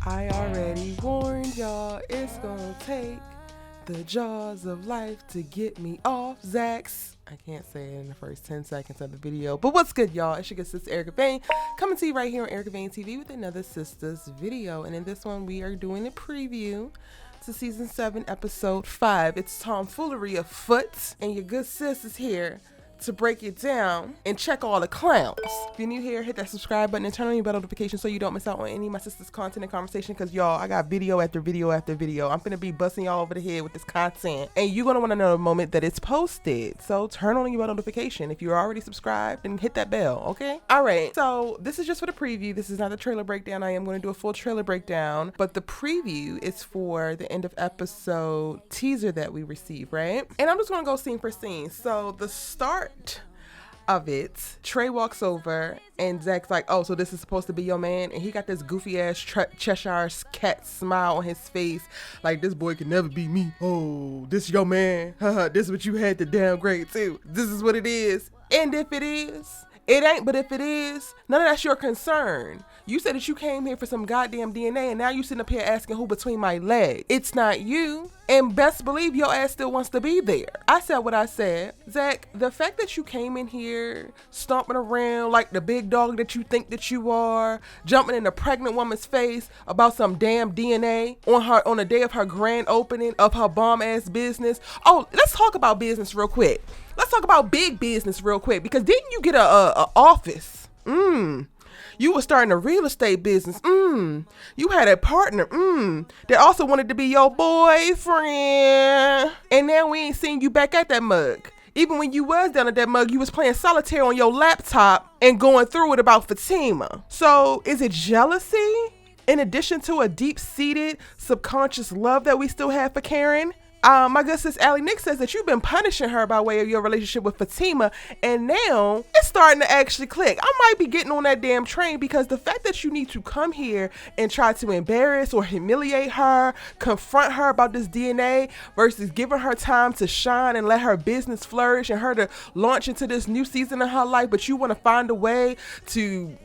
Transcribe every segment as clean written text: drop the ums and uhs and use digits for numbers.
I already warned y'all, it's gonna take the jaws of life to get me off Zax. I can't say it in the first 10 seconds of the video. But what's good, y'all? It's your good sister, Erica Vane, coming to you right here on Erica Vane TV with another Sistas video. And in this one, we are doing a preview to season 7, episode 5. It's tomfoolery afoot, and your good sis is here to break it down and check all the clowns. If you're new here, hit that subscribe button and turn on your bell notification so you don't miss out on any of my sisters' content and conversation, because y'all, I got video after video after video. I'm finna be busting y'all over the head with this content, and you're gonna want to know the moment that it's posted. So turn on your bell notification. If you're already subscribed, then hit that bell, okay? All right, so this is just for the preview. This is not the trailer breakdown. I am going to do a full trailer breakdown, but the preview is for the end of episode teaser that we received, right? And I'm just gonna go scene for scene. So the start of it, Trey walks over and Zach's like, oh, so this is supposed to be your man? And he got this goofy ass Cheshire cat smile on his face, like, this boy can never be me. Oh, this your man. This is what you had to downgrade to. This is what it is. And if it is, it ain't. But if it is, none of that's your concern. You said that you came here for some goddamn DNA, and now you sitting up here asking who between my legs. It's not you. And best believe your ass still wants to be there. I said what I said. Zach, the fact that you came in here stomping around like the big dog that you think that you are, jumping in a pregnant woman's face about some damn DNA on the day of her grand opening of her bomb ass business. Oh, let's talk about business real quick. Let's talk about big business real quick, because didn't you get a office? You were starting a real estate business. You had a partner. That also wanted to be your boyfriend. And now we ain't seen you back at that mug. Even when you was down at that mug, you was playing solitaire on your laptop and going through it about Fatima. So is it jealousy in addition to a deep-seated subconscious love that we still have for Karen? My good sis Allie Nick says that you've been punishing her by way of your relationship with Fatima, and now it's starting to actually click. I might be getting on that damn train, because the fact that you need to come here and try to embarrass or humiliate her, confront her about this DNA, versus giving her time to shine and let her business flourish and her to launch into this new season of her life, but you want to find a way to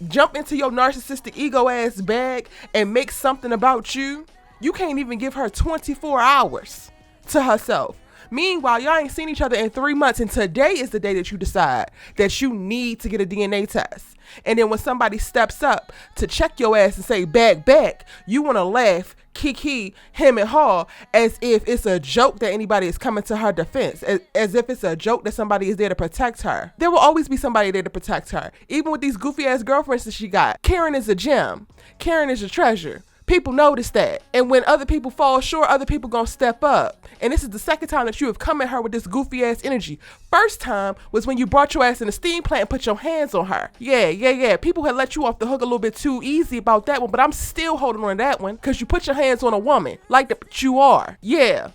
jump into your narcissistic ego ass bag and make something about you. You can't even give her 24 hours to herself. Meanwhile, y'all ain't seen each other in 3 months, and today is the day that you decide that you need to get a DNA test. And then when somebody steps up to check your ass and say, back, you want to laugh, kiki, him and haw, as if it's a joke that anybody is coming to her defense, as if it's a joke that somebody is there to protect her. There will always be somebody there to protect her. Even with these goofy ass girlfriends that she got. Karen is a gem. Karen is a treasure. People notice that. And when other people fall short, other people gonna step up. And this is the second time that you have come at her with this goofy ass energy. First time was when you brought your ass in the steam plant and put your hands on her. Yeah. People had let you off the hook a little bit too easy about that one, but I'm still holding on to that one, because you put your hands on a woman like that you are. Yeah.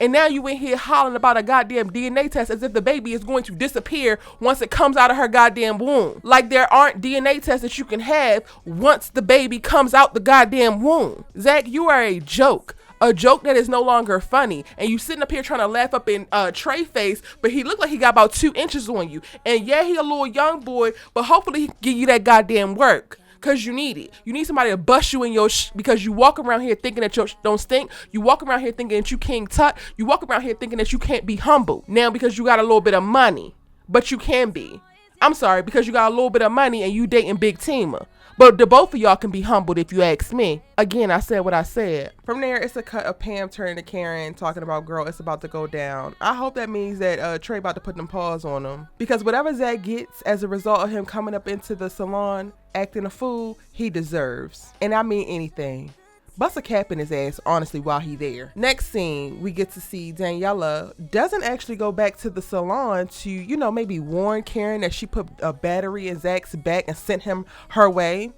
And now you in here hollering about a goddamn DNA test as if the baby is going to disappear once it comes out of her goddamn womb. Like there aren't DNA tests that you can have once the baby comes out the goddamn womb. Zach, you are a joke. A joke that is no longer funny. And you sitting up here trying to laugh up in Trey face, but he looked like he got about 2 inches on you. And yeah, he a little young boy, but hopefully he can give you that goddamn work. Because you need it. You need somebody to bust you in your because you walk around here thinking that you don't stink. You walk around here thinking that you King Tut. You walk around here thinking that you can't be humble. Now because you got a little bit of money. But you can be. I'm sorry, because you got a little bit of money and you dating Big Tima. But the both of y'all can be humbled if you ask me. Again, I said what I said. From there, it's a cut of Pam turning to Karen, talking about, girl, it's about to go down. I hope that means that Trey about to put them paws on him. Because whatever Zach gets as a result of him coming up into the salon, acting a fool, he deserves. And I mean anything. Bust a cap in his ass, honestly, while he there. Next scene, we get to see Daniela doesn't actually go back to the salon to, maybe warn Karen that she put a battery in Zach's back and sent him her way.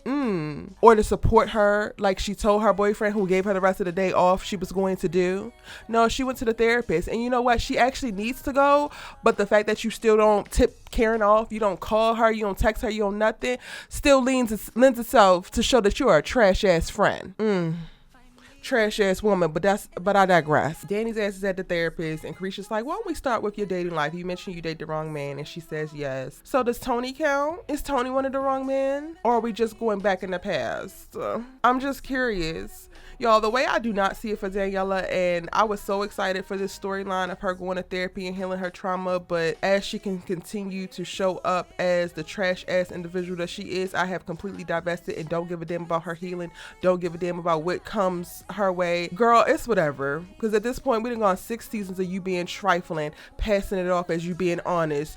Or to support her like she told her boyfriend, who gave her the rest of the day off, she was going to do. No, she went to the therapist. And you know what? She actually needs to go. But the fact that you still don't tip Karen off, you don't call her, you don't text her, you don't nothing, still lends itself to show that you are a trash ass friend. trash ass woman, but I digress. Danny's ass is at the therapist, and Carisha's like, why don't we start with your dating life? You mentioned you date the wrong man, and she says yes. So does Tony count? Is Tony one of the wrong men? Or are we just going back in the past? I'm just curious. Y'all, the way I do not see it for Daniela, and I was so excited for this storyline of her going to therapy and healing her trauma, but as she can continue to show up as the trash ass individual that she is, I have completely divested and don't give a damn about her healing, don't give a damn about what comes her way. Girl, it's whatever, because at this point we done gone 6 seasons of you being trifling, passing it off as you being honest,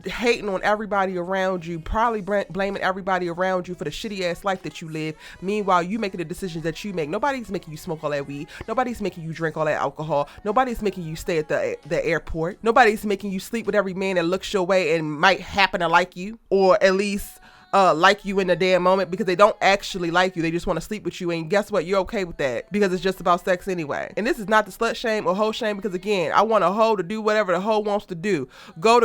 hating on everybody around you, probably blaming everybody around you for the shitty ass life that you live. Meanwhile, you making the decisions that you make. Nobody's making you smoke all that weed. Nobody's making you drink all that alcohol. Nobody's making you stay at the airport. Nobody's making you sleep with every man that looks your way and might happen to like you, or at least like you in the damn moment, because they don't actually like you. They just want to sleep with you, and guess what? You're okay with that because it's just about sex anyway. And this is not the slut shame or hoe shame, because again, I want a hoe to do whatever the hoe wants to do. Go,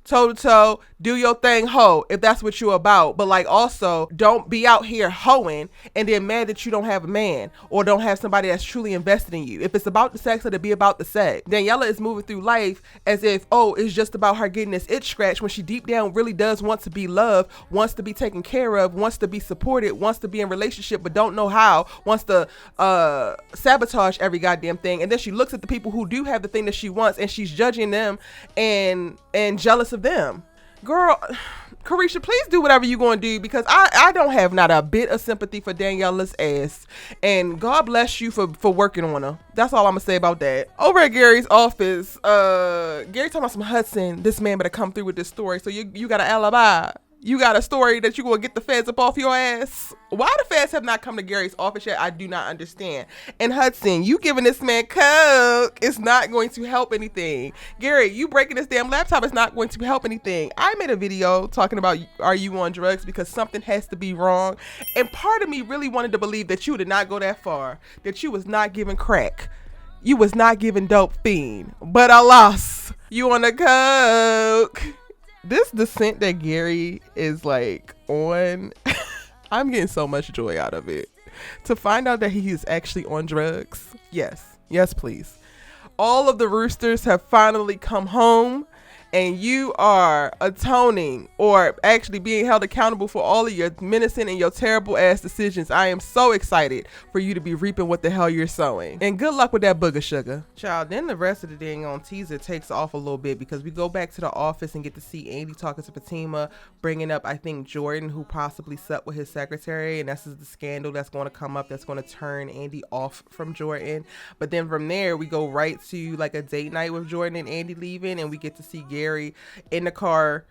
toe to toe, do your thing, hoe, if that's what you're about. But like, also don't be out here hoeing and then mad that you don't have a man or don't have somebody that's truly invested in you. If it's about the sex, let it be about the sex. Daniela is moving through life as if, oh, it's just about her getting this itch scratch, when she deep down really does want to be loved, wants to be taken care of, wants to be supported, wants to be in relationship but don't know how, wants to sabotage every goddamn thing. And then she looks at the people who do have the thing that she wants, and she's judging them and jealous of them. Girl, Carisha, please do whatever you're going to do, because I don't have not a bit of sympathy for Daniela's ass, and God bless you for working on her. That's all I'm gonna say about that. Over at Gary's office, Gary talking about some Hudson, this man better come through with this story, so you got an alibi. You got a story that you gonna get the feds up off your ass. Why the feds have not come to Gary's office yet, I do not understand. And Hudson, you giving this man coke is not going to help anything. Gary, you breaking this damn laptop is not going to help anything. I made a video talking about, are you on drugs, because something has to be wrong. And part of me really wanted to believe that you did not go that far, that you was not giving crack. You was not giving dope fiend. But alas, you on the coke. This descent that Gary is like on, I'm getting so much joy out of it. To find out that he is actually on drugs. Yes, please. All of the roosters have finally come home, and you are atoning, or actually being held accountable for all of your menacing and your terrible ass decisions. I am so excited for you to be reaping what the hell you're sowing. And good luck with that booger sugar. Child, then the rest of the dang on teaser takes off a little bit, because we go back to the office and get to see Andi talking to Fatima, bringing up, I think, Jordan, who possibly slept with his secretary. And that's the scandal that's going to come up that's going to turn Andi off from Jordan. But then from there, we go right to like a date night with Jordan and Andi leaving, and we get to see Gary in the car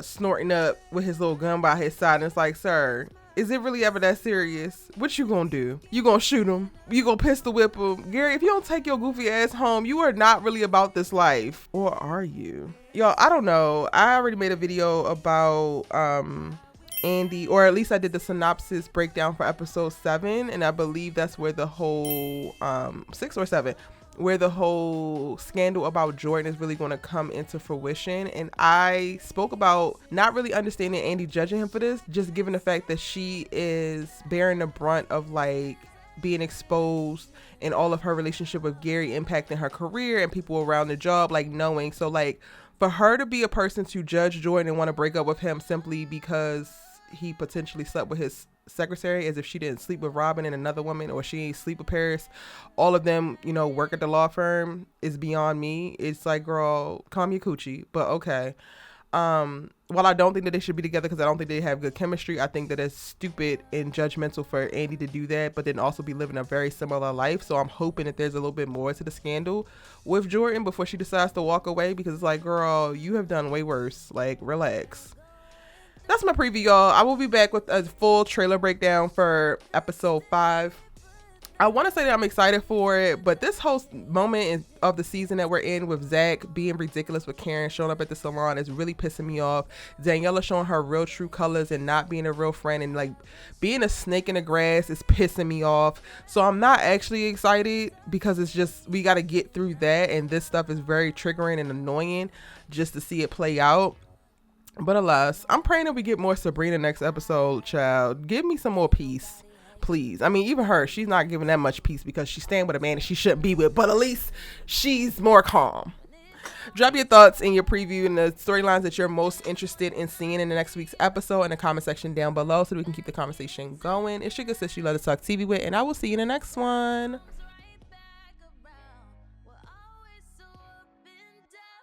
snorting up with his little gun by his side, and it's like, sir, is it really ever that serious? What you gonna do? You gonna shoot him? You gonna pistol whip him? Gary, if you don't take your goofy ass home, you are not really about this life. Or are you? Y'all, I don't know. I already made a video about Andi, or at least I did the synopsis breakdown for episode 7, and I believe that's where the whole 6 or 7, where the whole scandal about Jordan is really going to come into fruition. And I spoke about not really understanding Andi judging him for this, just given the fact that she is bearing the brunt of like being exposed and all of her relationship with Gary impacting her career and people around the job, like knowing. So like for her to be a person to judge Jordan and want to break up with him simply because he potentially slept with his secretary, as if she didn't sleep with Robin and another woman, or she ain't sleep with Paris, all of them, you know, work at the law firm, is beyond me. It's like, girl, calm your coochie. But okay. While I don't think that they should be together, because I don't think they have good chemistry, I think that it's stupid and judgmental for Andi to do that, but then also be living a very similar life. So I'm hoping that there's a little bit more to the scandal with Jordan before she decides to walk away, because it's like, girl, you have done way worse. Like, relax. That's my preview, y'all. I will be back with a full trailer breakdown for episode 5. I want to say that I'm excited for it, but this whole moment of the season that we're in with Zach being ridiculous with Karen showing up at the salon is really pissing me off. Daniela showing her real true colors and not being a real friend, and like being a snake in the grass is pissing me off. So I'm not actually excited, because it's just, we got to get through that, and this stuff is very triggering and annoying just to see it play out. But alas, I'm praying that we get more Sabrina next episode, child. Give me some more peace. please. I mean, even her, she's not giving that much peace because she's staying with a man that she shouldn't be with, but at least she's more calm. Drop your thoughts in your preview and the storylines that you're most interested in seeing in the next week's episode in the comment section down below so we can keep the conversation going. It's your good sis you love to talk TV with, and I will see you in the next one.